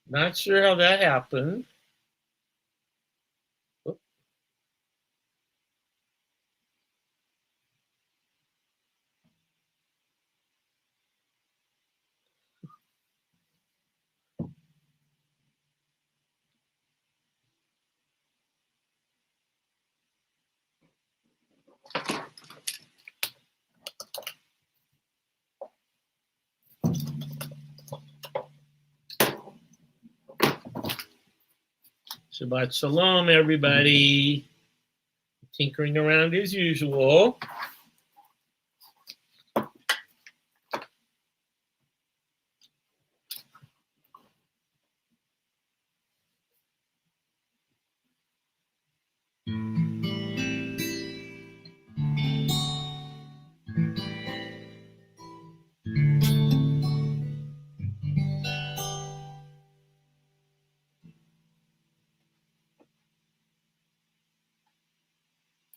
Not sure how that happened. Shabbat Shalom, everybody. Tinkering around as usual.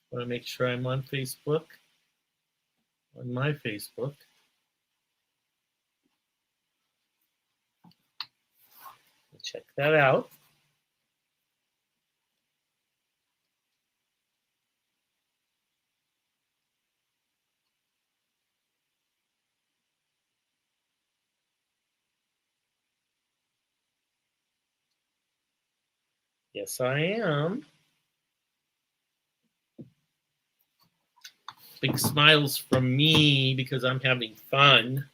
I want to make sure I'm on Facebook, on my Facebook. Check that out. Yes, I am. Big smiles from me because I'm having fun.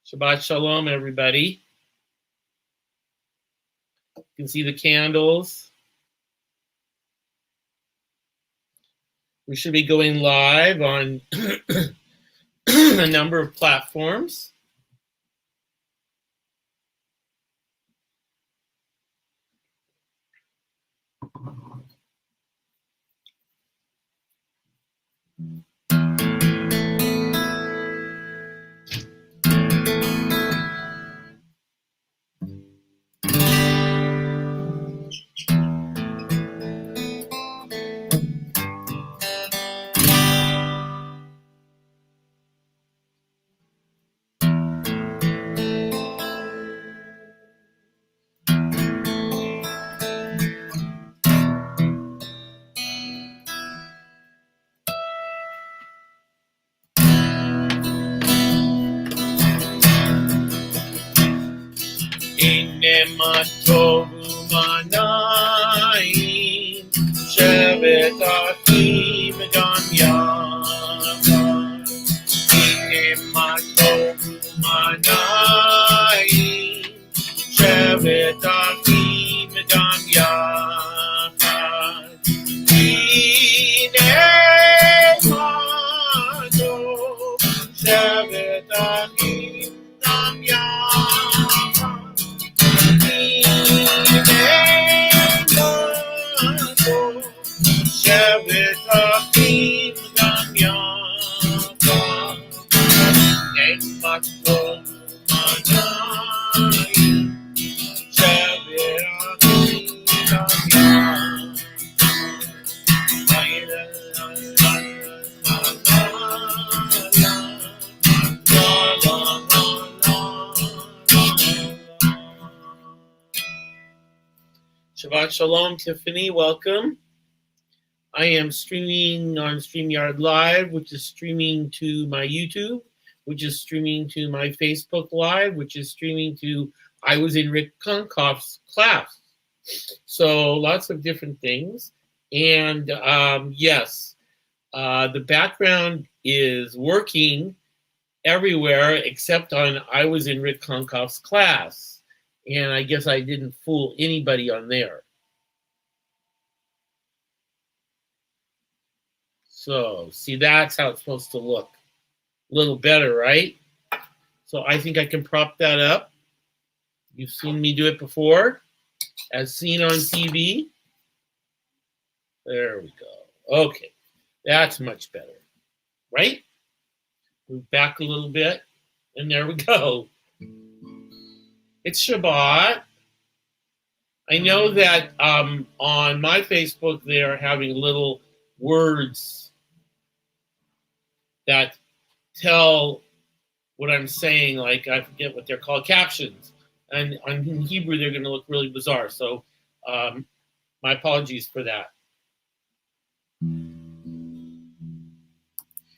Shabbat Shalom, everybody. You can see the candles. We should be going live on a number of platforms. Shevet Achim Gam Yachad. Hine Matov Umanayim. Shevet Achim Gam Yachad. Hine Matov Shevet Achim Gam Yachad. Shabbat Achim Gam Yachad. Ein Matov Umanayim. Shabbat Achim Gam Yachad. Shabbat Shalom, Tiffany. Welcome. I am streaming on StreamYard Live, which is streaming to my YouTube, which is streaming to my Facebook Live, which is streaming to I was in Rick Concoff's class. So lots of different things. And yes, the background is working everywhere except on I was in Rick Concoff's class. And I guess I didn't fool anybody on there. So, see, that's how it's supposed to look. A little better, right? So I think I can prop that up. You've seen me do it before, as seen on TV. There we go. Okay, that's much better, right? Move back a little bit, and there we go. It's Shabbat. I know that on my Facebook they are having little words that tell what I'm saying, like I forget what they're called, captions. And in Hebrew, they're going to look really bizarre. So my apologies for that.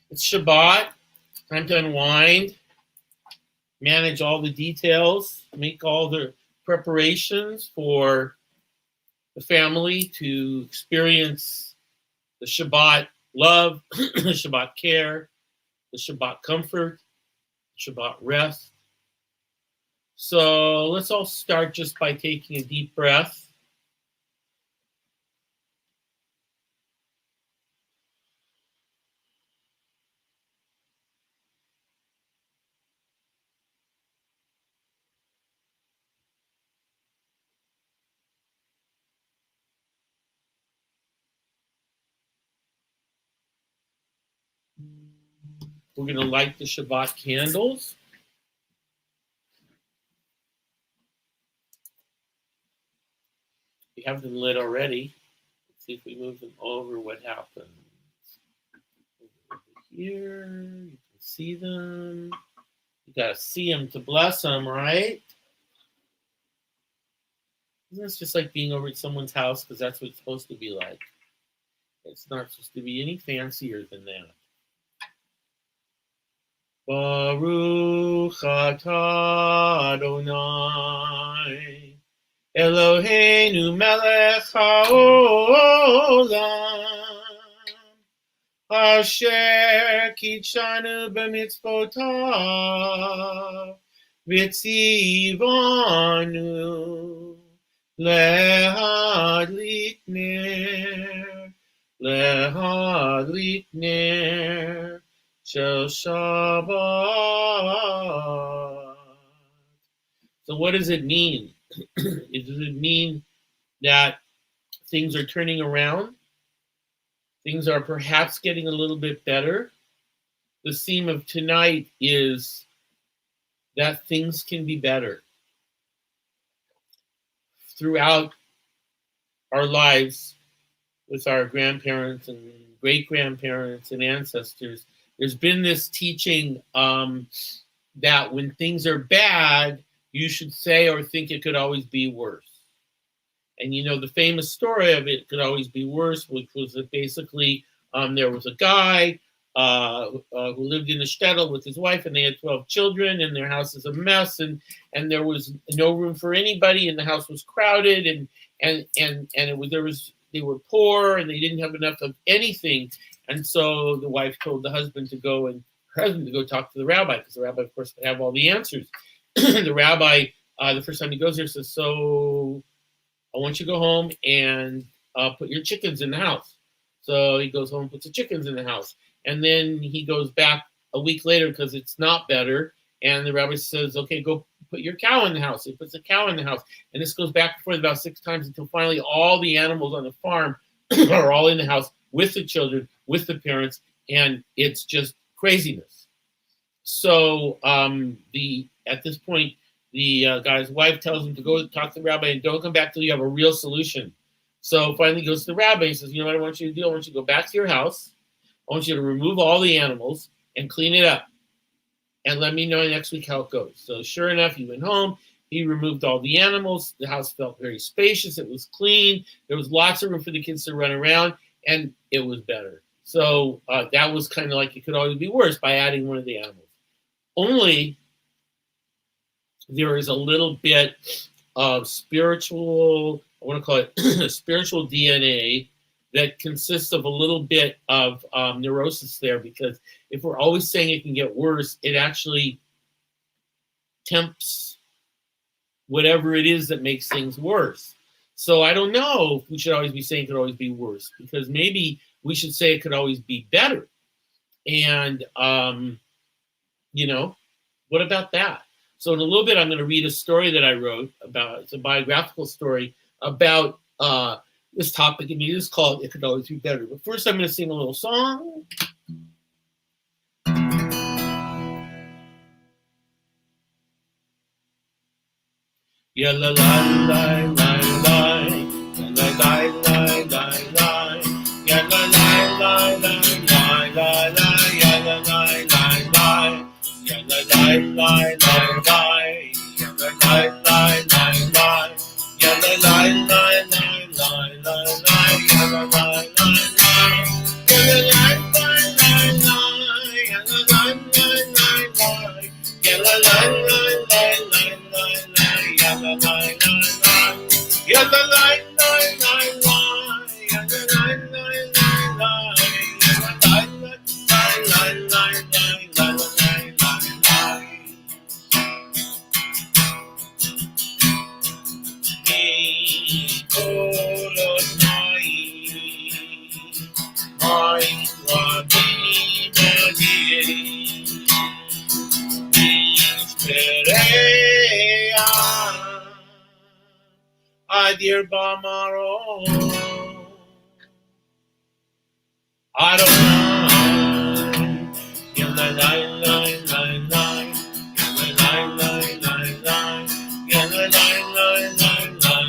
It's Shabbat, time to unwind, manage all the details, make all the preparations for the family to experience the Shabbat love, the Shabbat care, the Shabbat comfort, Shabbat rest. So let's all start just by taking a deep breath. We're going to light the Shabbat candles. We have them lit already. Let's see if we move them over, what happens. Over here, you can see them. You got to see them to bless them, right? Isn't this just like being over at someone's house? Because that's what it's supposed to be like. It's not supposed to be any fancier than that. Baruch atah Adonai Eloheinu melech haolam asher kitshanu b'mitzvotav v'tzivanu lehadlik ner shel Shabbat. So what does it mean? Does it mean that things are turning around? Things are perhaps getting a little bit better? The theme of tonight is that things can be better. Throughout our lives with our grandparents and great-grandparents and ancestors, there's been this teaching that when things are bad, you should say or think it could always be worse. And you know, the famous story of it could always be worse, which was that basically there was a guy who lived in a shtetl with his wife, and they had 12 children, and their house is a mess, and there was no room for anybody, and the house was crowded, and they were poor, and they didn't have enough of anything. And so the wife told the husband to go talk to the rabbi, because the rabbi, of course, would have all the answers. The rabbi, the first time he goes there, says, "So I want you to go home and put your chickens in the house." So he goes home and puts the chickens in the house. And then he goes back a week later because it's not better. And the rabbi says, "Okay, go put your cow in the house." He puts the cow in the house. And this goes back and forth about 6 times until finally all the animals on the farm are all in the house with the children, with the parents. And it's just craziness. So at this point, the guy's wife tells him to go talk to the rabbi and don't come back till you have a real solution. So finally he goes to the rabbi and says, "You know what I want you to do? I want you to go back to your house. I want you to remove all the animals and clean it up. And let me know next week how it goes." So sure enough, he went home. He removed all the animals. The house felt very spacious. It was clean. There was lots of room for the kids to run around, and it was better. So that was kind of like it could always be worse by adding one of the animals. Only there is a little bit of spiritual, I want to call it spiritual DNA that consists of a little bit of neurosis there, because if we're always saying it can get worse, it actually tempts whatever it is that makes things worse. So I don't know if we should always be saying it could always be worse, because maybe we should say it could always be better. And, what about that? So in a little bit, I'm going to read a story that I wrote about, it's a biographical story about this topic, and it is called "It Could Always Be Better." But first, I'm going to sing a little song. Ya la la la la la Adir Bamaro Adonai Yalla la la la la Yalla la la la la Yalla la la la la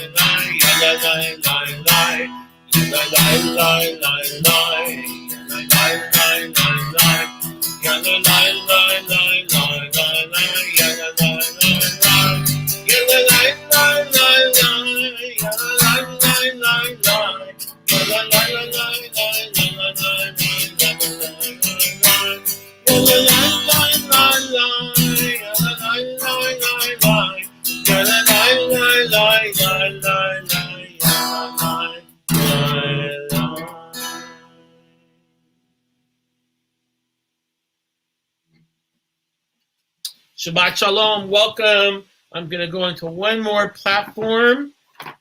la Yalla la la la Yalla la la la la Yalla la la la la Yalla la la la la Yalla la la la Yalla la la la Shabbat Shalom, welcome. I'm going to go into one more platform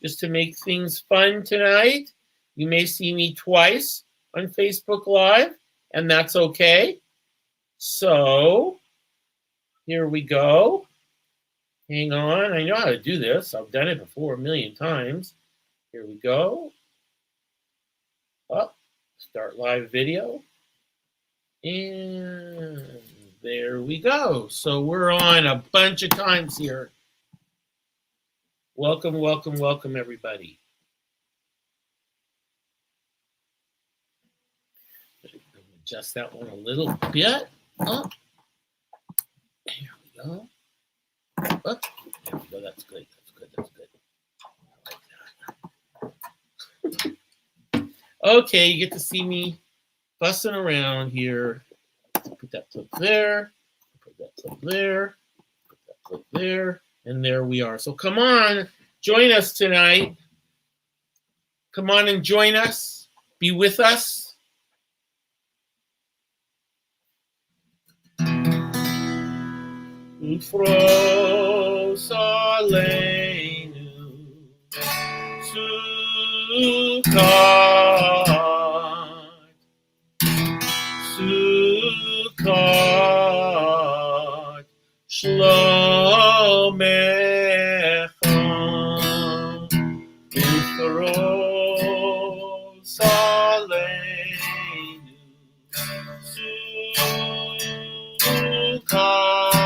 just to make things fun tonight. You may see me twice on Facebook Live, and that's okay. So, here we go. Hang on, I know how to do this. I've done it before a million times. Here we go. Up, start live video. And there we go. So we're on a bunch of times here. Welcome, welcome, welcome, everybody. Adjust that one a little bit. Up. There we go. Up. There we go. That's good. That's good. That's good. I like that. Okay, you get to see me fussing around here. Put that clip there. Put that clip there. Put that clip there. And there we are. So come on, join us tonight. Come on and join us. Be with us. Ufros aleinu sukkot shlomecha ufros aleinu sukkot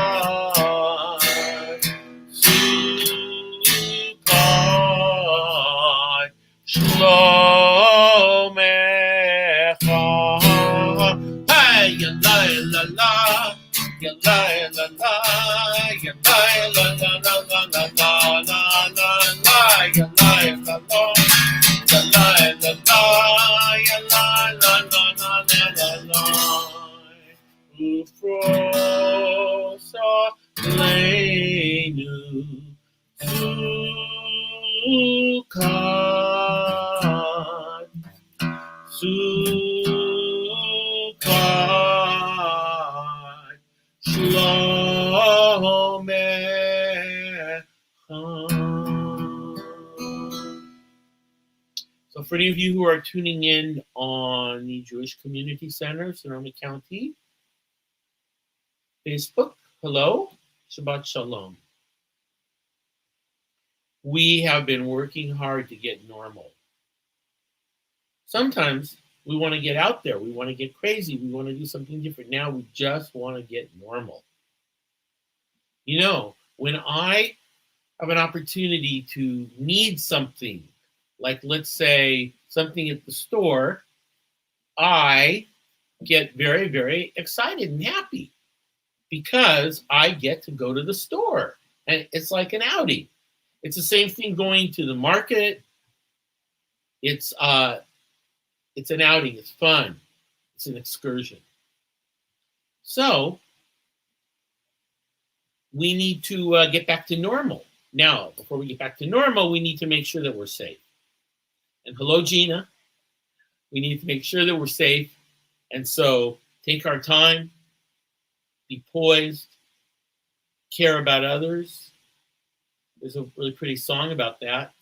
So for any of you who are tuning in on the Jewish Community Center, Sonoma County, Facebook, hello, Shabbat Shalom. We have been working hard to get normal. Sometimes we want to get out there. We want to get crazy. We want to do something different. Now we just want to get normal. You know, when I have an opportunity to need something, like let's say something at the store, I get very, very excited and happy. because I get to go to the store. And it's like an outing. It's the same thing going to the market. It's an outing. It's fun. It's an excursion. So we need to get back to normal. Now, before we get back to normal, we need to make sure that we're safe. And hello, Gina. We need to make sure that we're safe. And so take our time, be poised, care about others. There's a really pretty song about that.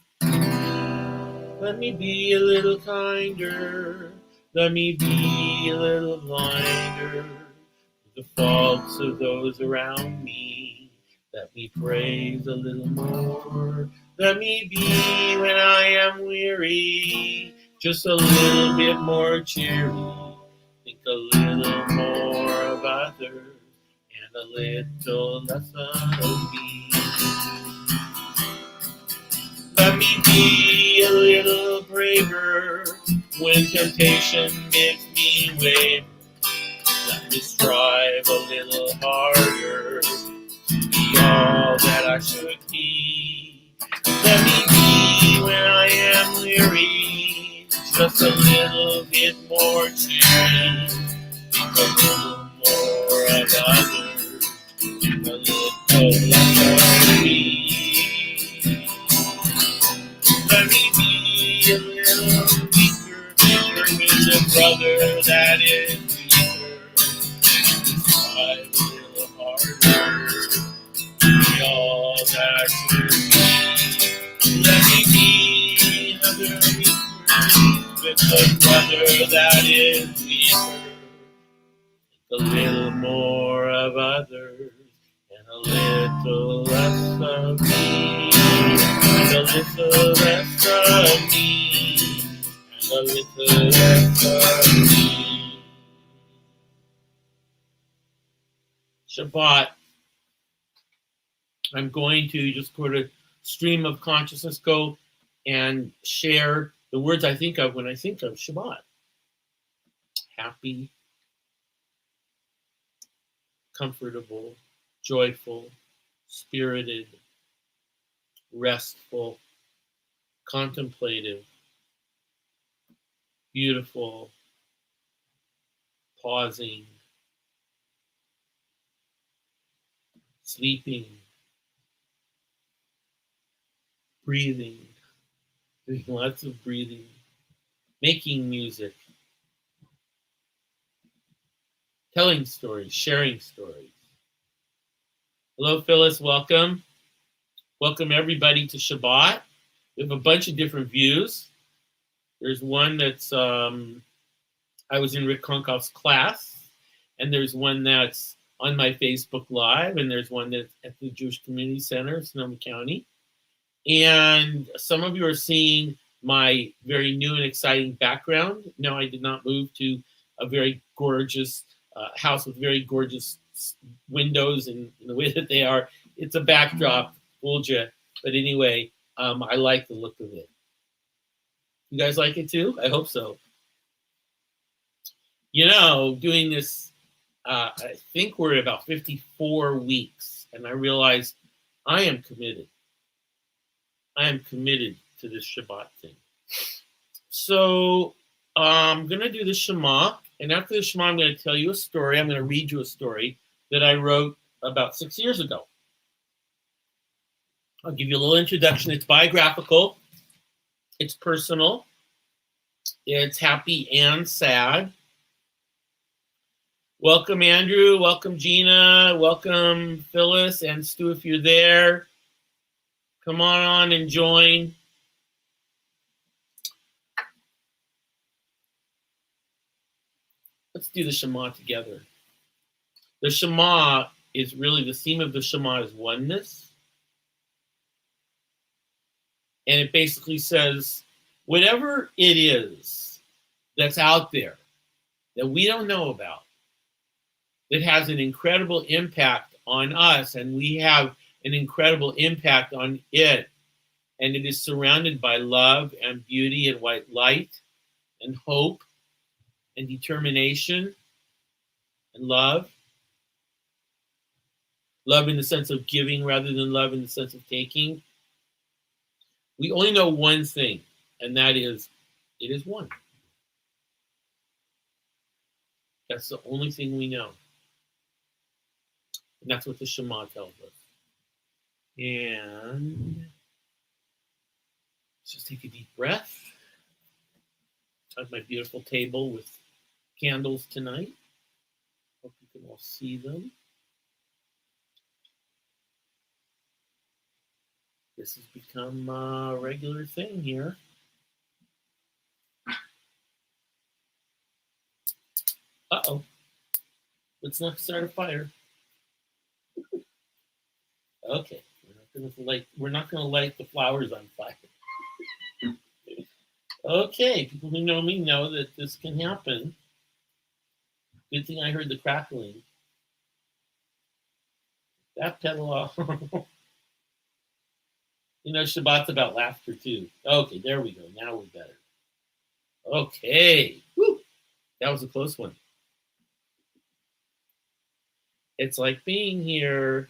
Let me be a little kinder. Let me be a little blinder. The faults of those around me. Let me praise a little more. Let me be when I am weary, just a little bit more cheery. Think a little more of others and a little less of me. Let me be a little braver when temptation makes me waver. Let me strive a little harder to be all that I should be. Let me be when I am weary, just a little bit more cheery. Think a little more of others, a little less of me. Let me be a little weaker with a brother that is strive a little harder to be all that should be. Let me be another weaker with a brother that is weaker. A little more of others and a little less of me. And a little less of me. And a little less of me. Shabbat. I'm going to just put a stream of consciousness go and share the words I think of when I think of Shabbat. Happy, comfortable, joyful, spirited, restful, contemplative, beautiful, pausing, sleeping, breathing, doing lots of breathing, making music, telling stories, sharing stories. Hello, Phyllis, welcome. Welcome everybody to Shabbat. We have a bunch of different views. There's one that's, I was in Rick Concoff's class, and there's one that's on my Facebook Live, and there's one that's at the Jewish Community Center, Sonoma County. And some of you are seeing my very new and exciting background. No, I did not move to a very gorgeous house with very gorgeous windows in the way that they are. It's a backdrop, fooled you. But anyway, I like the look of it. You guys like it too? I hope so. You know, doing this, I think we're at about 54 weeks, and I realized I am committed. I am committed to this Shabbat thing. So I'm going to do the Shema, and after the Shema, I'm going to tell you a story. I'm going to read you a story that I wrote about 6 years ago. I'll give you a little introduction. It's biographical. It's personal. It's happy and sad. Welcome, Andrew. Welcome, Gina. Welcome, Phyllis and Stu, if you're there. Come on and join. Let's do the Shema together. The Shema is really, the theme of the Shema is oneness. And it basically says, whatever it is that's out there that we don't know about, that has an incredible impact on us, and we have an incredible impact on it, and it is surrounded by love and beauty and white light and hope and determination and love. love in the sense of giving rather than love in the sense of taking, we only know one thing, and that is, it is one. That's the only thing we know. And that's what the Shema tells us. And let's just take a deep breath. I have my beautiful table with candles tonight. Hope you can all see them. This has become a regular thing here. Uh-oh. Let's not start a fire. Okay. We're not gonna light the flowers on fire. Okay, people who know me know that this can happen. Good thing I heard the crackling. That pedal off. You know, Shabbat's about laughter too. Okay, there we go. Now we're better. Okay. Woo. That was a close one. It's like being here,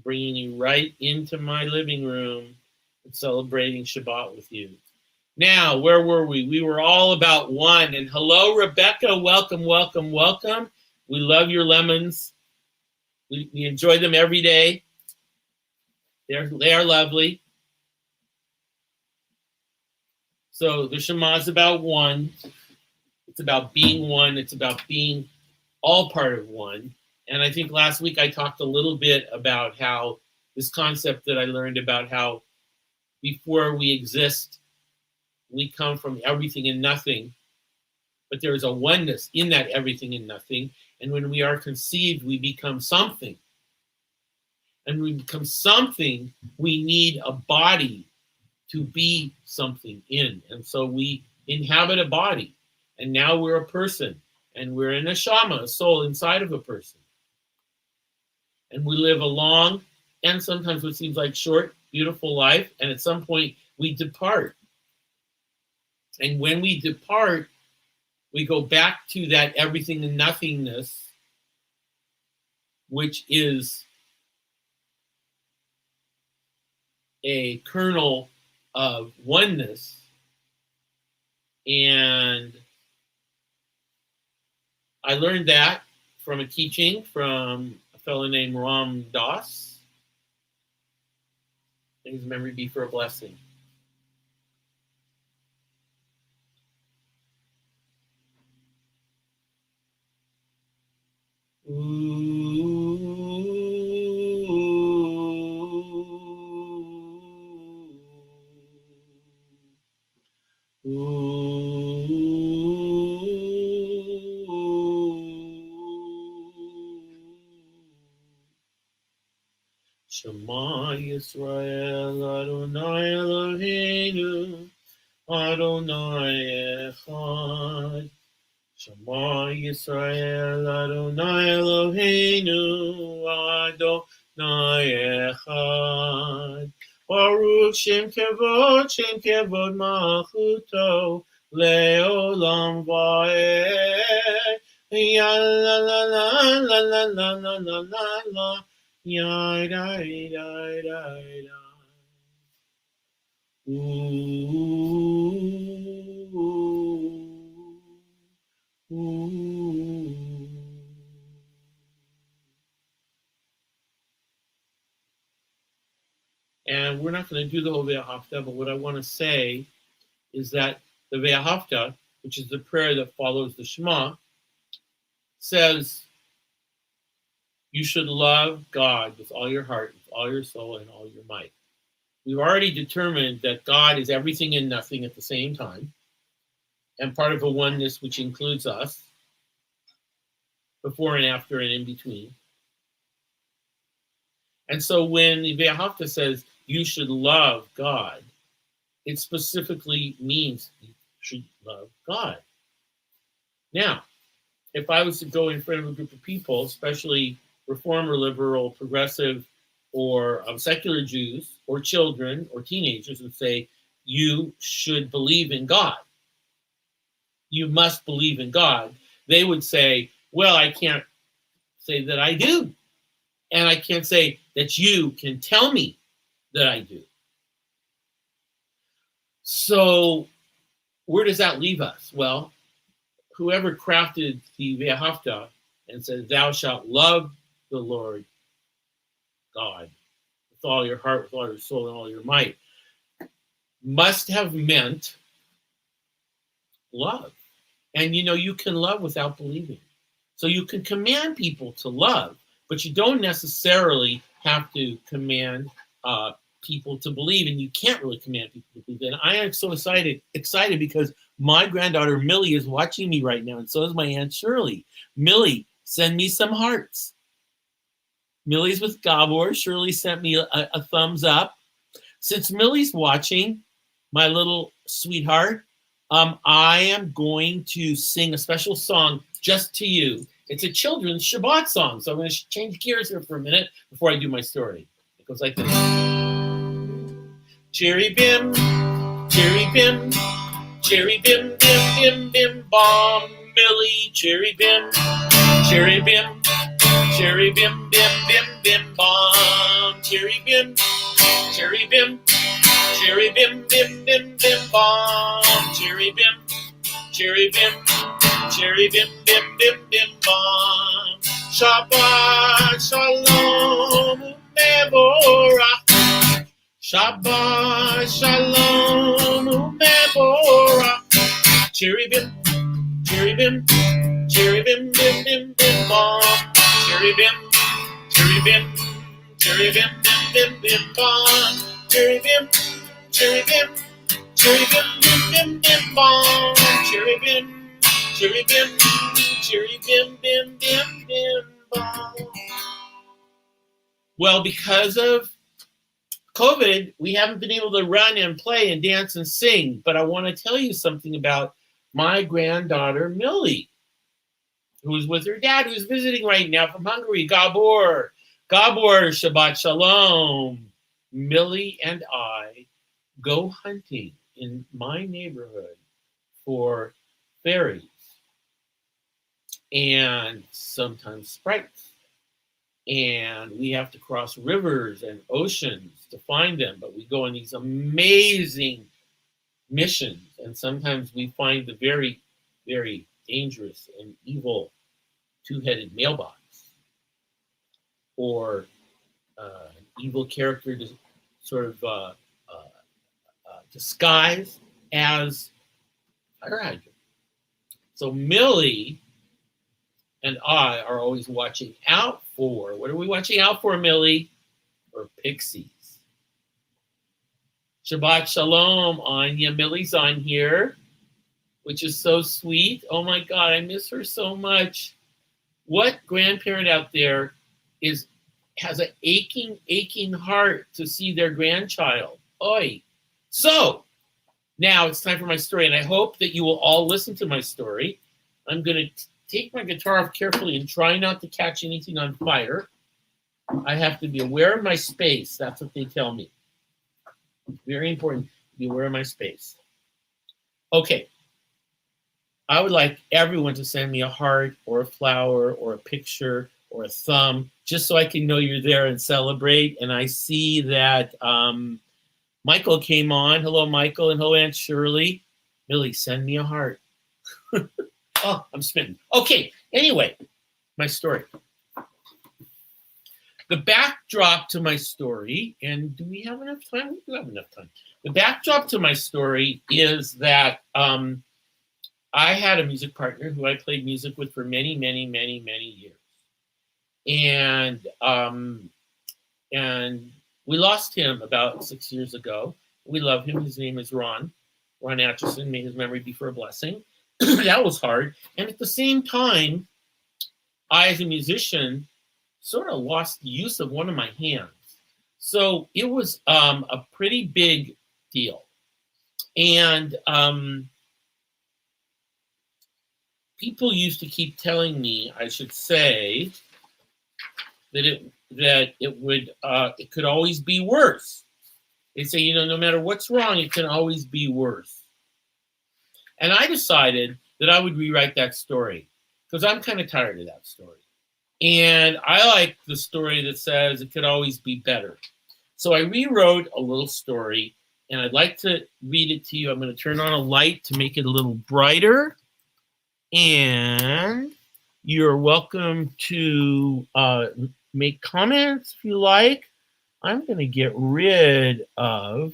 bringing you right into my living room and celebrating Shabbat with you. Now, where were we? We were all about one. And hello, Rebecca. Welcome, welcome, welcome. We love your lemons. We enjoy them every day. They are lovely. So the Shema is about one. It's about being one. It's about being all part of one. And I think last week I talked a little bit about how this concept that I learned about how before we exist, we come from everything and nothing, but there is a oneness in that everything and nothing. And when we are conceived, we become something. And when we become something, we need a body to be something in. And so we inhabit a body. And now we're a person. And we're in a neshama, a soul inside of a person. And we live a long and sometimes what seems like short, beautiful life. And at some point, we depart. And when we depart, we go back to that everything and nothingness, which is a kernel of oneness. And I learned that from a teaching from a fellow named Ram Dass. May his memory be for a blessing. Shema Yisrael Adonai Eloheinu Adonai Echad. Shema Yisrael Adonai Eloheinu Adonai Echad. Baruch Shem Kevod Malchuto Leolam Vaed. Ya la la la la la la la la la la. Ya da da da da. And we're not going to do the whole Ve'ahavta, but what I want to say is that the Ve'ahavta, which is the prayer that follows the Shema, says you should love God with all your heart, with all your soul, and all your might. We've already determined that God is everything and nothing at the same time, and part of a oneness which includes us, before and after and in between. And so when the Ve'ahavta says you should love God, it specifically means you should love God. Now, if I was to go in front of a group of people, especially reformer, liberal, progressive, or secular Jews, or children, or teenagers, and say, you should believe in God. You must believe in God. They would say, well, I can't say that I do. And I can't say that you can tell me that I do. So where does that leave us? Well, whoever crafted the Ve'ahavta and said, thou shalt love the Lord God with all your heart, with all your soul, and all your might, must have meant love. And you can love without believing. So you can command people to love, but you don't necessarily have to command people to believe, and you can't really command people to believe. And I am so excited because my granddaughter Millie is watching me right now, and so is my Aunt Shirley. Millie, send me some hearts. Millie's with Gabor. Shirley sent me a thumbs up. Since Millie's watching, my little sweetheart, I am going to sing a special song just to you. It's a children's Shabbat song, so I'm going to change gears here for a minute before I do my story. It goes like this. Cherry bim, cherry bim, cherry bim, bim, bim, bim, bomb, Millie, cherry bim, cherry bim, cherry bim, bim, bim, bim, bomb, cherry bim, cherry bim, cherry bim, bim, bim, bim, bomb, cherry bim, cherry bim, cherry bim, bim, bim, bim, bomb. Shabbat shalom umevorach. Shabbat shalom umevorach. Cherry bim, cherry bim, cherry bim, bim, bim, bim, bomb. Cherry bim, cherry bim, cherry bim, bim, bim, bim, bomb. Cherry bim, cherry bim, cherry bim, bim, bim, bim, bomb. Cherry bim, cherry bim, cherry bim, bim, bim, bim, bomb. Well, because of COVID, we haven't been able to run and play and dance and sing, but I want to tell you something about my granddaughter, Millie, who's with her dad, who's visiting right now from Hungary. Gabor, Shabbat Shalom. Millie and I go hunting in my neighborhood for fairies and sometimes sprites. And we have to cross rivers and oceans to find them, but we go on these amazing missions, and sometimes we find the very, very dangerous and evil two-headed mailbox, or an evil character to sort of disguised as fire hydrant. So Millie and I are always watching out for, what are we watching out for, Millie? For pixies. Shabbat Shalom, Anya. Millie's on here, which is so sweet. Oh my God, I miss her so much. What grandparent out there has an aching heart to see their grandchild? Oy. So, now it's time for my story, and I hope that you will all listen to my story. I'm going to take my guitar off carefully and try not to catch anything on fire. I have to be aware of my space. That's what they tell me. Very important to be aware of my space. Okay. I would like everyone to send me a heart or a flower or a picture or a thumb, just so I can know you're there and celebrate. And I see that Michael came on. Hello, Michael, and hello, Aunt Shirley. Millie, send me a heart. Oh, I'm smitten. Okay, anyway, my story. The backdrop to my story, and do we have enough time? We do have enough time. The backdrop to my story is that I had a music partner who I played music with for many, many, many, many years. And we lost him about 6 years ago. We love him. His name is Ron Atchison. May his memory be for a blessing. That was hard. And at the same time, I, as a musician, sort of lost the use of one of my hands. So it was a pretty big deal. And people used to keep telling me, I should say, that it could always be worse. They say, no matter what's wrong, it can always be worse. And I decided that I would rewrite that story because I'm kind of tired of that story. And I like the story that says it could always be better. So I rewrote a little story, and I'd like to read it to you. I'm going to turn on a light to make it a little brighter. And you're welcome to make comments if you like. I'm going to get rid of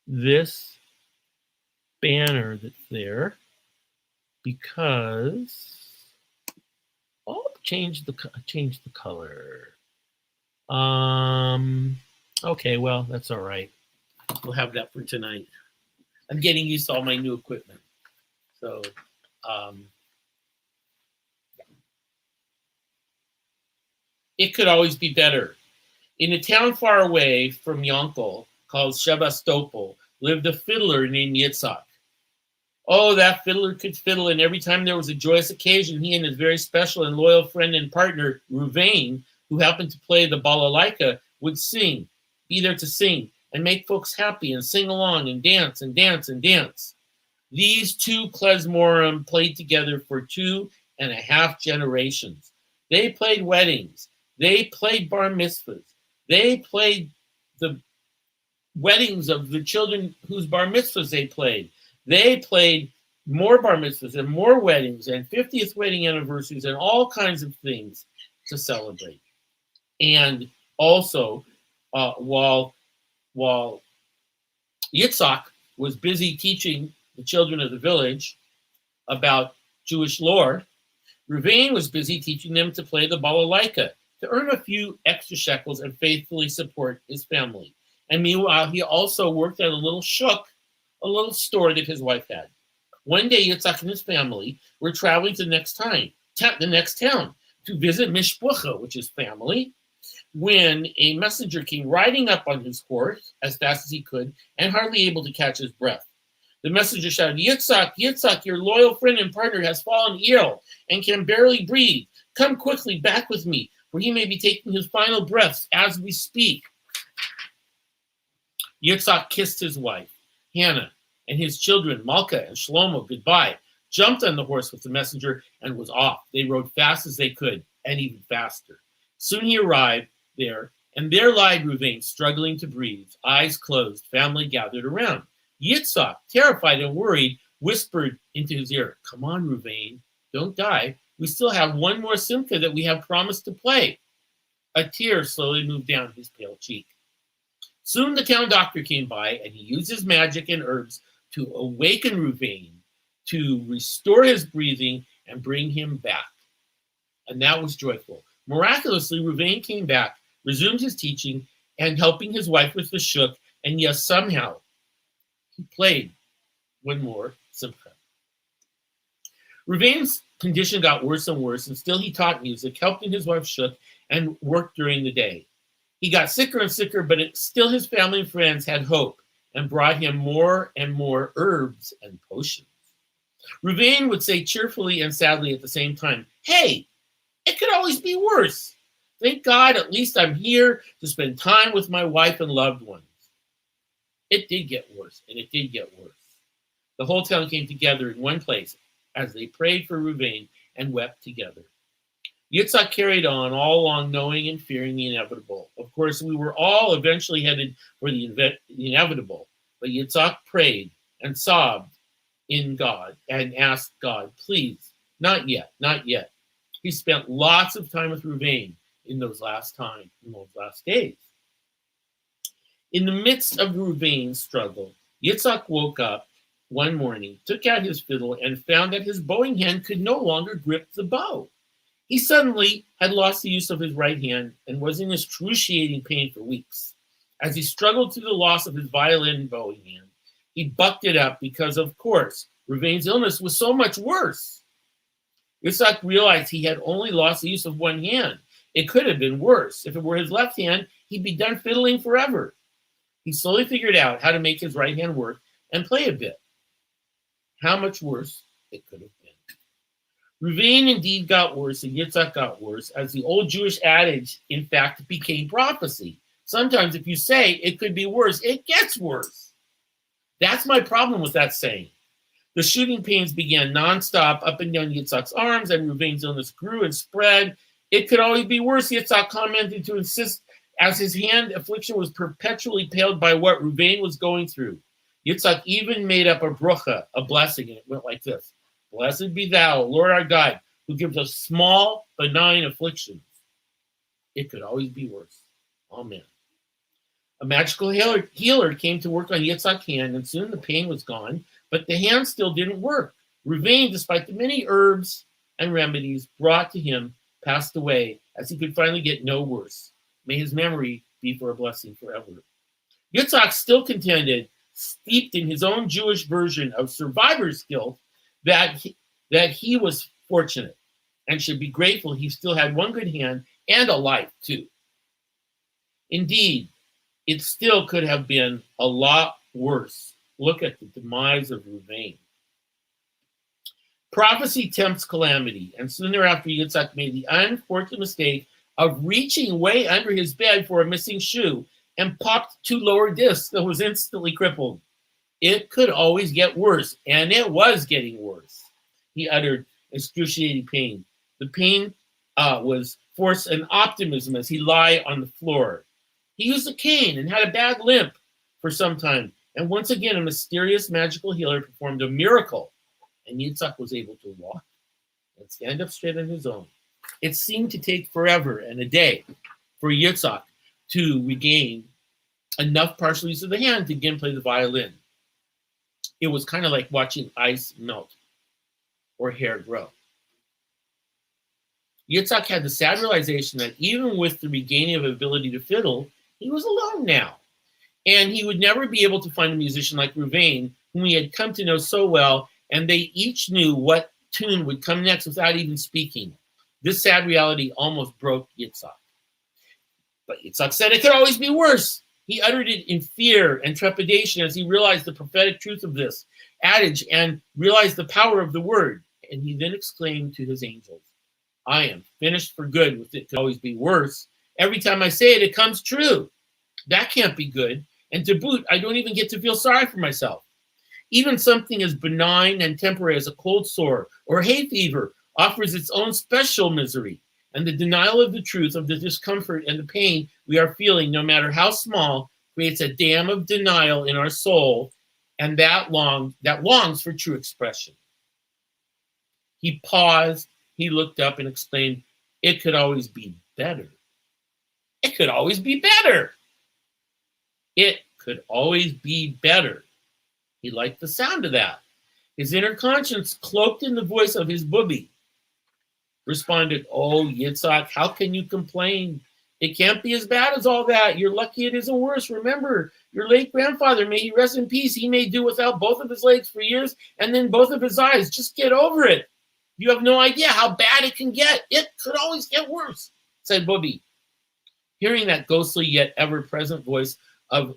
this banner that's there because I'll change the color. Okay, well, that's all right. We'll have that for tonight. I'm getting used to all my new equipment. So, it could always be better. In a town far away from Yonkel called Shabbat lived a fiddler named Yitzhak. Oh, that fiddler could fiddle, and every time there was a joyous occasion, he and his very special and loyal friend and partner, Ruvain, who happened to play the balalaika, would sing, be there to sing, and make folks happy, and sing along, and dance, and dance, and dance. These two klezmorim played together for 2.5 generations. They played weddings. They played bar mitzvahs. They played the weddings of the children whose bar mitzvahs they played. They played more bar mitzvahs and more weddings and 50th wedding anniversaries and all kinds of things to celebrate. And also, while Yitzhak was busy teaching the children of the village about Jewish lore, Ruvain was busy teaching them to play the balalaika, to earn a few extra shekels and faithfully support his family. And meanwhile, he also worked at a little shuk, a little store that his wife had. One day, Yitzhak and his family were traveling to the next town to visit Mishpucha, which is family, when a messenger came riding up on his horse as fast as he could and hardly able to catch his breath. The messenger shouted, Yitzhak, Yitzhak, your loyal friend and partner has fallen ill and can barely breathe. Come quickly back with me, for he may be taking his final breaths as we speak. Yitzhak kissed his wife, Hannah, and his children, Malka and Shlomo, goodbye, jumped on the horse with the messenger, and was off. They rode fast as they could, and even faster. Soon he arrived there, and there lied Ruvain, struggling to breathe, eyes closed, family gathered around. Yitzhak, terrified and worried, whispered into his ear, come on, Ruvain, don't die. We still have one more simcha that we have promised to play. A tear slowly moved down his pale cheek. Soon the town doctor came by, and he used his magic and herbs to awaken Ruvain, to restore his breathing and bring him back. And that was joyful. Miraculously, Ruvain came back, resumed his teaching, and helping his wife with the shuk, and yes, somehow, he played one more simcha. Ruvain's condition got worse and worse, and still he taught music, helped in his wife's shuk, and worked during the day. He got sicker and sicker, but still his family and friends had hope and brought him more and more herbs and potions. Ruvain would say cheerfully and sadly at the same time, hey, it could always be worse. Thank God, at least I'm here to spend time with my wife and loved ones. It did get worse, and it did get worse. The whole town came together in one place as they prayed for Ruvain and wept together. Yitzhak carried on all along knowing and fearing the inevitable. Of course, we were all eventually headed for the inevitable, but Yitzhak prayed and sobbed in God and asked God, please, not yet, not yet. He spent lots of time with Ruvain in those last days. In the midst of Ruvain's struggle, Yitzhak woke up one morning, took out his fiddle, and found that his bowing hand could no longer grip the bow. He suddenly had lost the use of his right hand and was in excruciating pain for weeks. As he struggled through the loss of his violin and bowing hand, he bucked it up because, of course, Ruvain's illness was so much worse. Yitzhak realized he had only lost the use of one hand. It could have been worse. If it were his left hand, he'd be done fiddling forever. He slowly figured out how to make his right hand work and play a bit. How much worse it could have been. Ruvain indeed got worse, and Yitzhak got worse, as the old Jewish adage, in fact, became prophecy. Sometimes if you say it could be worse, it gets worse. That's my problem with that saying. The shooting pains began nonstop up and down Yitzhak's arms, and Reuven's illness grew and spread. It could always be worse, Yitzhak commented to insist, as his hand affliction was perpetually paled by what Reuven was going through. Yitzhak even made up a bracha, a blessing, and it went like this. Blessed be thou, Lord our God, who gives us small, benign afflictions. It could always be worse. Amen. A magical healer came to work on Yitzhak's hand, and soon the pain was gone, but the hand still didn't work. Reuven, despite the many herbs and remedies brought to him, passed away as he could finally get no worse. May his memory be for a blessing forever. Yitzhak still contended, steeped in his own Jewish version of survivor's guilt, that he was fortunate and should be grateful he still had one good hand and a life too. Indeed, it still could have been a lot worse. Look at the demise of Reuven. Prophecy tempts calamity, and soon thereafter Yitzhak made the unfortunate mistake of reaching way under his bed for a missing shoe and popped 2 lower discs that was instantly crippled. It could always get worse, and it was getting worse. He uttered excruciating pain. The pain was force and optimism as he lay on the floor. He used a cane and had a bad limp for some time. And once again, a mysterious magical healer performed a miracle. And Yitzhak was able to walk and stand up straight on his own. It seemed to take forever and a day for Yitzhak to regain enough partial use of the hand to again play the violin. It was kind of like watching ice melt or hair grow. Yitzhak had the sad realization that even with the regaining of ability to fiddle, he was alone now. And he would never be able to find a musician like Reuven, whom he had come to know so well, and they each knew what tune would come next without even speaking. This sad reality almost broke Yitzhak. But Yitzhak said it could always be worse. He uttered it in fear and trepidation as he realized the prophetic truth of this adage and realized the power of the word. And he then exclaimed to his angels, I am finished for good with it could always be worse. Every time I say it, it comes true. That can't be good. And to boot, I don't even get to feel sorry for myself. Even something as benign and temporary as a cold sore or hay fever offers its own special misery. And the denial of the truth of the discomfort and the pain we are feeling, no matter how small, creates a dam of denial in our soul, and that longs for true expression. He paused, he looked up and exclaimed, it could always be better. It could always be better. It could always be better. He liked the sound of that. His inner conscience, cloaked in the voice of his bubby, responded, oh, Yitzhak, how can you complain? It can't be as bad as all that. You're lucky it isn't worse. Remember, your late grandfather, may he rest in peace, he may do without both of his legs for years and then both of his eyes. Just get over it. You have no idea how bad it can get. It could always get worse, said Bubby. Hearing that ghostly yet ever-present voice of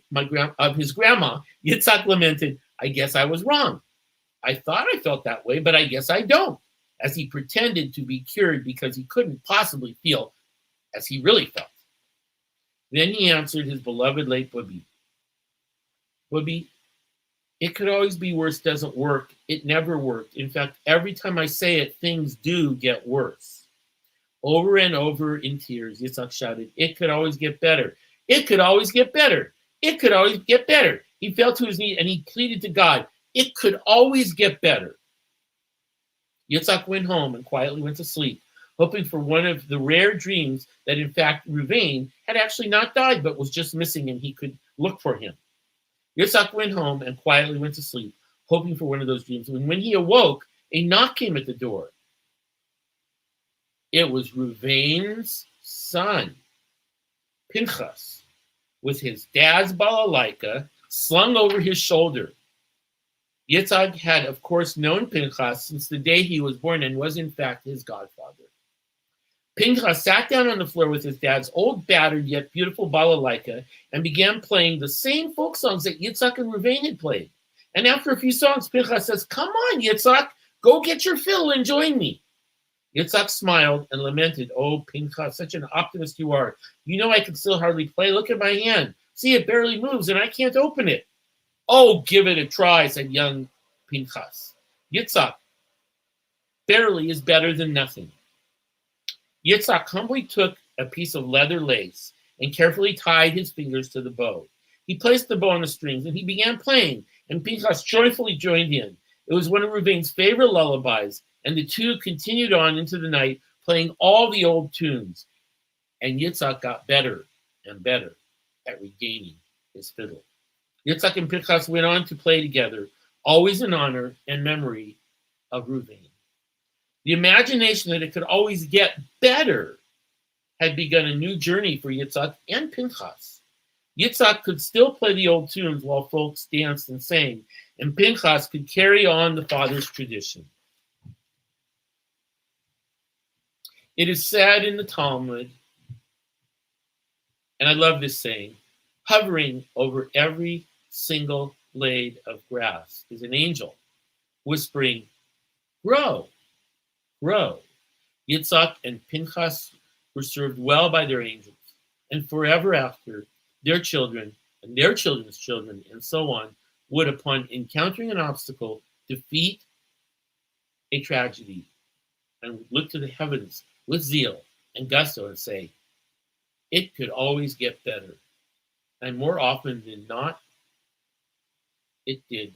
his grandma, Yitzhak lamented, I guess I was wrong. I thought I felt that way, but I guess I don't, as he pretended to be cured because he couldn't possibly feel as he really felt. Then he answered his beloved late Bubby. Bubby, it could always be worse doesn't work. It never worked. In fact, every time I say it, things do get worse. Over and over in tears, Yitzhak shouted, it could always get better. It could always get better. It could always get better. He fell to his knees and he pleaded to God, it could always get better. Yitzhak went home and quietly went to sleep, hoping for one of the rare dreams that in fact Reuven had actually not died but was just missing and he could look for him. Yitzhak went home and quietly went to sleep, hoping for one of those dreams. And when he awoke, a knock came at the door. It was Reuven's son, Pinchas, with his dad's balalaika slung over his shoulder. Yitzhak had, of course, known Pinchas since the day he was born and was, in fact, his godfather. Pinchas sat down on the floor with his dad's old, battered, yet beautiful balalaika and began playing the same folk songs that Yitzhak and Reuven had played. And after a few songs, Pinchas says, come on, Yitzhak, go get your fiddle and join me. Yitzhak smiled and lamented, oh, Pinchas, such an optimist you are. You know I can still hardly play. Look at my hand. See, it barely moves and I can't open it. Oh, give it a try, said young Pinchas. Yitzhak barely is better than nothing. Yitzhak humbly took a piece of leather lace and carefully tied his fingers to the bow. He placed the bow on the strings and he began playing, and Pinchas joyfully joined in. It was one of Ruvain's favorite lullabies, and the two continued on into the night, playing all the old tunes. And Yitzhak got better and better at regaining his fiddle. Yitzhak and Pinchas went on to play together, always in honor and memory of Reuven. The imagination that it could always get better had begun a new journey for Yitzhak and Pinchas. Yitzhak could still play the old tunes while folks danced and sang, and Pinchas could carry on the father's tradition. It is said in the Talmud, and I love this saying, hovering over every single blade of grass is an angel, whispering, grow, grow. Yitzhak and Pinchas were served well by their angels, and forever after, their children and their children's children, and so on, would, upon encountering an obstacle, defeat a tragedy, and would look to the heavens with zeal and gusto and say, it could always get better. And more often than not, it did,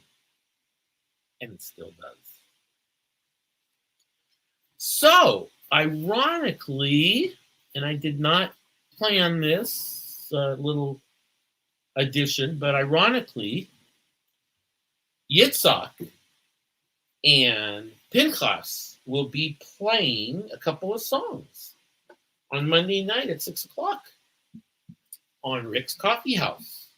and it still does. So, ironically, and I did not plan this little addition, but ironically, Yitzhak and Pinchas will be playing a couple of songs on Monday night at 6 o'clock on Rick's Coffee House.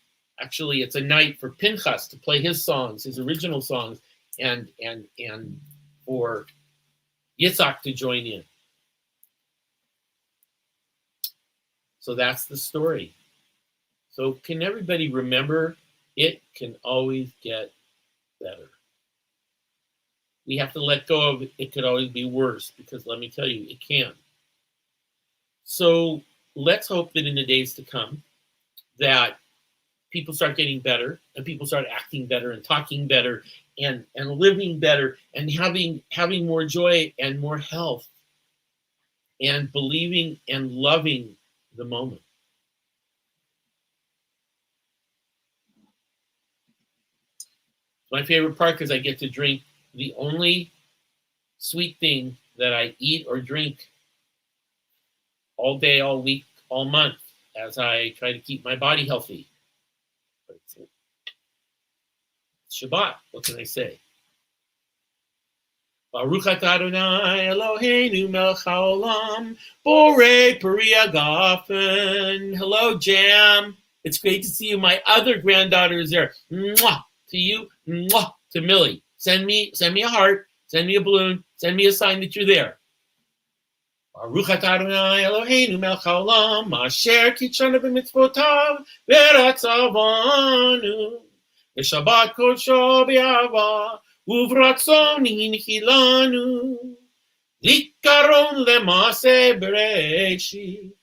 Actually, it's a night for Pinchas to play his songs, his original songs, and for Yitzhak to join in. So that's the story. So can everybody remember, it can always get better. We have to let go of it could always be worse, because let me tell you, it can. So let's hope that in the days to come that people start getting better, and people start acting better and talking better and living better and having more joy and more health and believing and loving the moment. My favorite part, because I get to drink the only sweet thing that I eat or drink all day, all week, all month, as I try to keep my body healthy. But it's Shabbat. What can I say? Baruch atah Adonai Eloheinu melech haolam borei peri hagafen. Hello, Jam. It's great to see you. My other granddaughter is there. Mwah to you. Mwah to Millie. Send me a heart. Send me a balloon. Send me a sign that you're there. Baruch atah Adonai Eloheinu melech haolam asher kitshanu b'mitzvotav v'ratzavanu v'shabbat kodsho b'yahava uvratzon hinchilanu zikaron lemase bereishit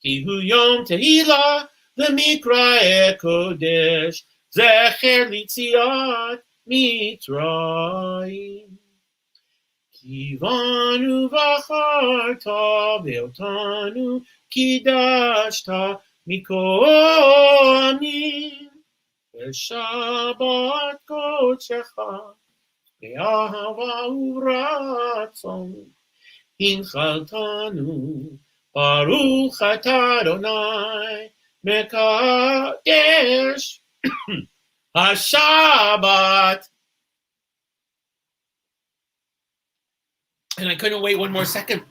ki hu yom tehila lemikra kodesh zecher litziat mitzrayim. Kivanu v'acharta ve'otanu kidashta mikol amim v'shabbat kodshecha ve'ahava uvratzon hinchaltanu baruch atah Adonai mekadesh haShabbat. And I couldn't wait one more second.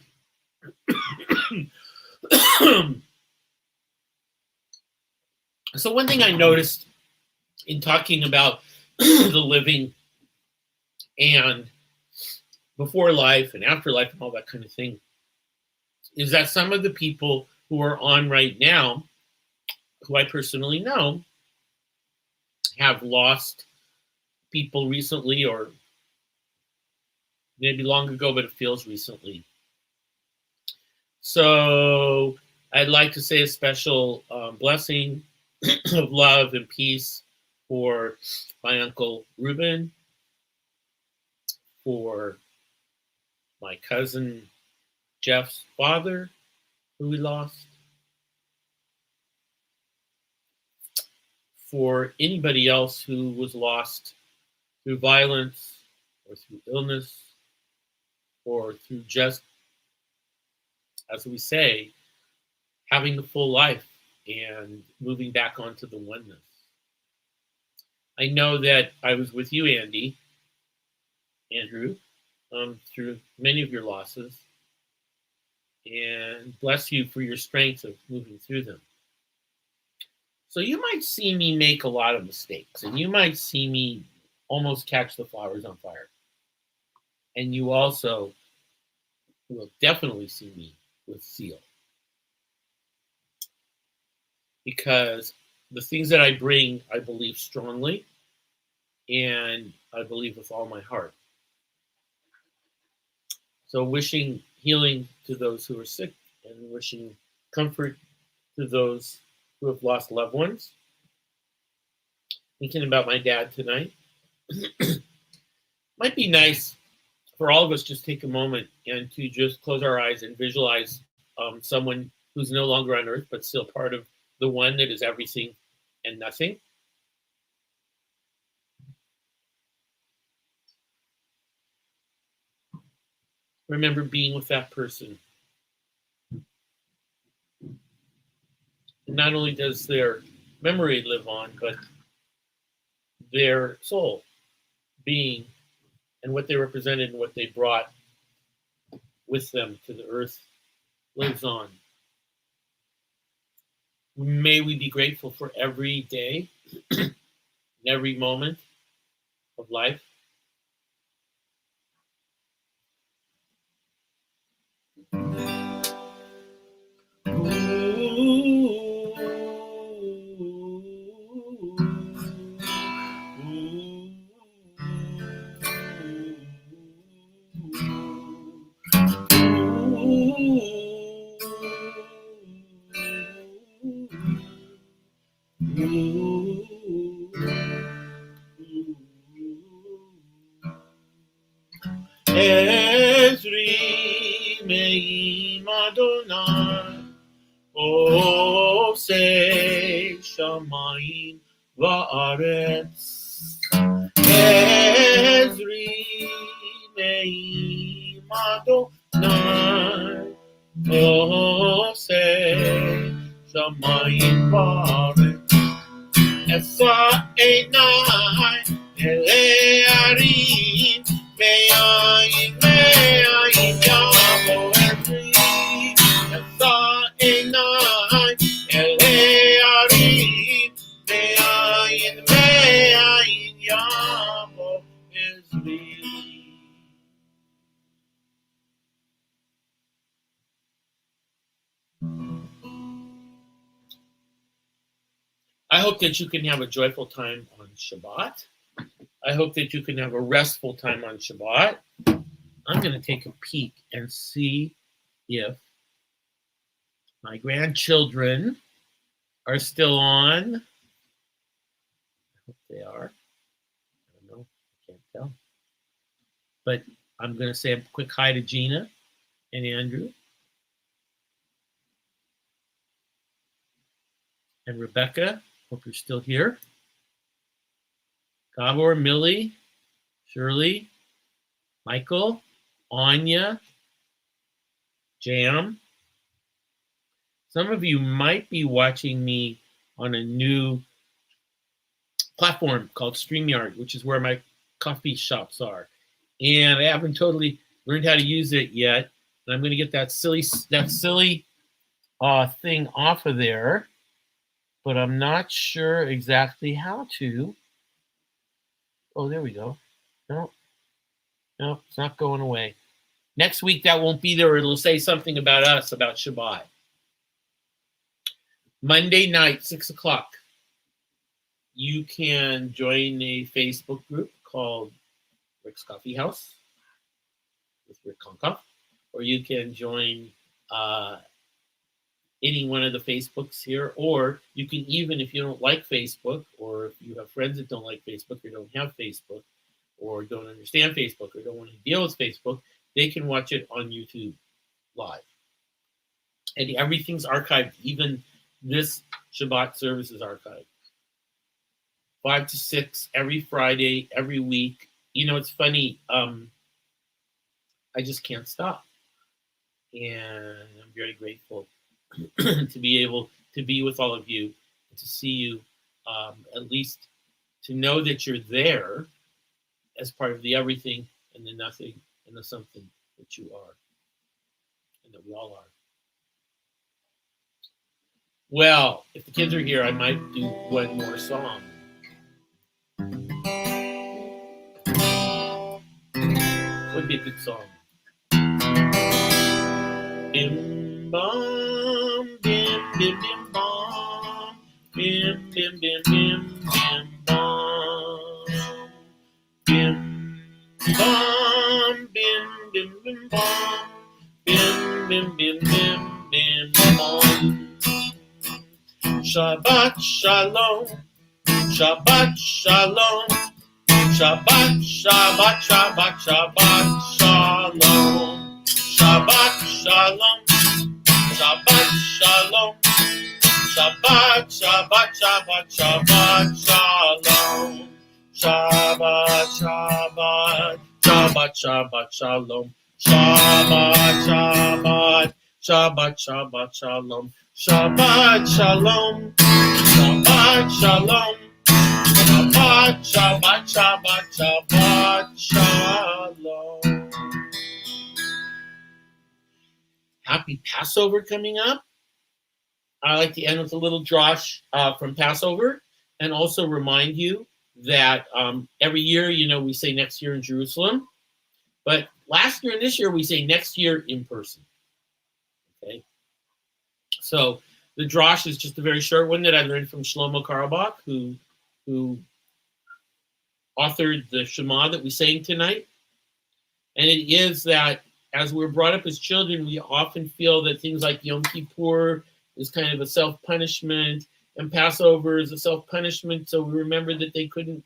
So one thing I noticed in talking about the living and before life and after life and all that kind of thing is that some of the people who are on right now, who I personally know, have lost people recently, or maybe long ago, but it feels recently. So I'd like to say a special blessing of love and peace for my Uncle Reuben, for my cousin Jeff's father, who we lost, for anybody else who was lost through violence or through illness or through just, as we say, having the full life and moving back onto the oneness. I know that I was with you, Andrew, through many of your losses, and bless you for your strength of moving through them. So you might see me make a lot of mistakes, and you might see me almost catch the flowers on fire. And you also will definitely see me with zeal. Because the things that I bring, I believe strongly, and I believe with all my heart. So wishing healing to those who are sick and wishing comfort to those who have lost loved ones. Thinking about my dad tonight. Might be nice for all of us just take a moment and to just close our eyes and visualize someone who's no longer on earth, but still part of the one that is everything and nothing. Remember being with that person. And not only does their memory live on, but their soul, being, and what they represented and what they brought with them to the earth lives on. May we be grateful for every day, every moment of life. Ezri me'im Adonai Osei shamayim va'aretz. Ezri me'im Adonai Osei shamayim va'aretz. Esa einai elei arim me'ayin yavo ezri. Esa einai elei arim me'ayin yavo ezri. I hope that you can have a joyful time on Shabbat. I hope that you can have a restful time on Shabbat. I'm going to take a peek and see if my grandchildren are still on. I hope they are. I don't know. I can't tell. But I'm going to say a quick hi to Gina and Andrew. And Rebecca. Hope you're still here. Gabor, Millie, Shirley, Michael, Anya, Jam. Some of you might be watching me on a new platform called StreamYard, which is where my coffee shops are. And I haven't totally learned how to use it yet. And I'm going to get that silly thing off of there. But I'm not sure exactly how to. Oh, there we go. No, it's not going away. Next week, that won't be there. It'll say something about us, about Shabbat. Monday night, 6 o'clock. You can join a Facebook group called Rick's Coffee House with Rick Concoff, or you can join any one of the Facebooks here, or you can, even if you don't like Facebook, or if you have friends that don't like Facebook or don't have Facebook, or don't understand Facebook or don't want to deal with Facebook, they can watch it on YouTube live. And everything's archived. Even this Shabbat service is archived. 5 to 6 every Friday, every week. It's funny. I just can't stop. And I'm very grateful to be able to be with all of you, to see you, at least to know that you're there as part of the everything and the nothing and the something that you are and that we all are. Well, if the kids are here, I might do one more song. Would be a good song. Bim bum, bim bim bim bum, bim bim bim bim bim bum, bim bum, bim bim bim bum, bim bim bim bim bim bum. Shabbat shalom, Shabbat shalom, Shabbat Shabbat Shabbat Shabbat shalom, Shabbat shalom, Shabbat shalom, Shabbat Shabbat Shabbat Shabbat shalom, Shabbat Shabbat Shabbat Shabbat shalom, Shabbat Shabbat Shabbat Shabbat shalom, Shabbat shalom, Shabbat shalom, Shabbat Shabbat Shabbat Shabbat shalom. Happy Passover coming up. I like to end with a little drosh from Passover, and also remind you that every year, we say next year in Jerusalem, but last year and this year we say next year in person. Okay, so the drosh is just a very short one that I learned from Shlomo Karabach, who authored the Shema that we sang tonight, and it is that as we're brought up as children, we often feel that things like Yom Kippur is kind of a self-punishment, and Passover is a self-punishment. So we remember that they couldn't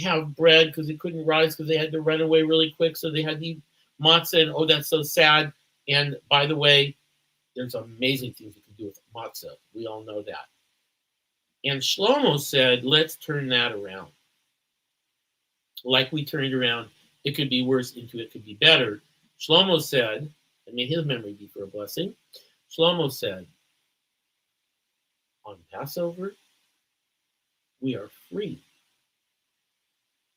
have bread because they couldn't rise because they had to run away really quick. So they had to eat matzah, and oh, that's so sad. And by the way, there's amazing things you can do with matzah. We all know that. And Shlomo said, let's turn that around. Like we turned around, it could be worse into it could be better. Shlomo said, and may his memory be for a blessing, Shlomo said, on Passover, we are free,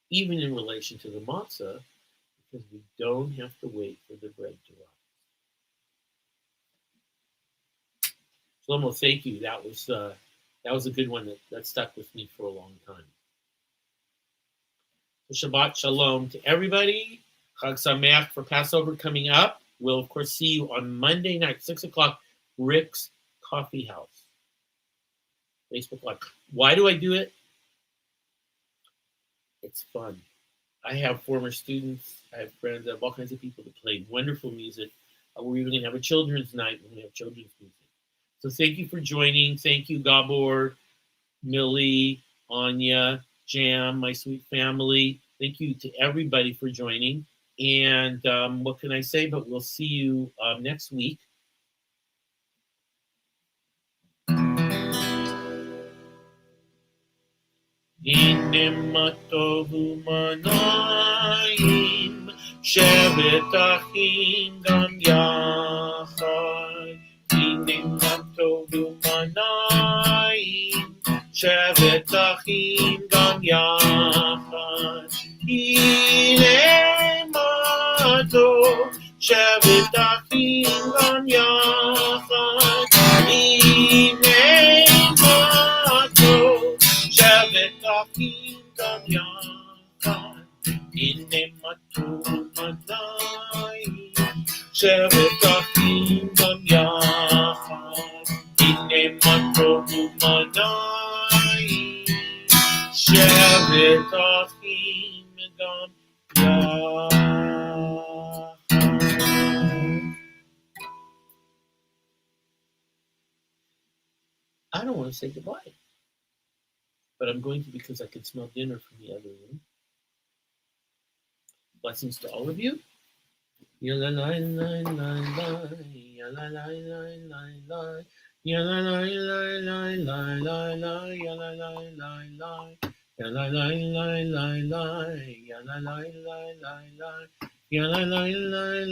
even in relation to the matzah, because we don't have to wait for the bread to rise. Shlomo, thank you. That was a good one that stuck with me for a long time. So Shabbat Shalom to everybody. Chag Sameach for Passover coming up. We'll, of course, see you on Monday night, 6 o'clock, Rick's Coffee House. Facebook Live. Why do I do it? It's fun. I have former students. I have friends. I have all kinds of people that play wonderful music. We're even going to have a children's night when we have children's music. So thank you for joining. Thank you, Gabor, Millie, Anya, Jam, my sweet family. Thank you to everybody for joining. And what can I say? But we'll see you next week. הנה מה טוב ומנעים, שבת אחים גם יחד. הנה מה טוב ומנעים, שבת אחים גם יחד. הנה מה טוב, שבת אחים גם יחד. הנה מה טוב, שבת אחים גם יחד. הנה מה טוב ומנעים, שבת אחים גם יחד. הנה מה טוב ומנעים, שבת אחים גם יחד. I don't want to say goodbye, but I'm going to because I can smell dinner from the other room. Blessings to all of you. Ya la la la la la, ya la la la la la, ya la la la la la la la, ya la la la la, ya la la la la la, ya la la la la la, ya la la la la.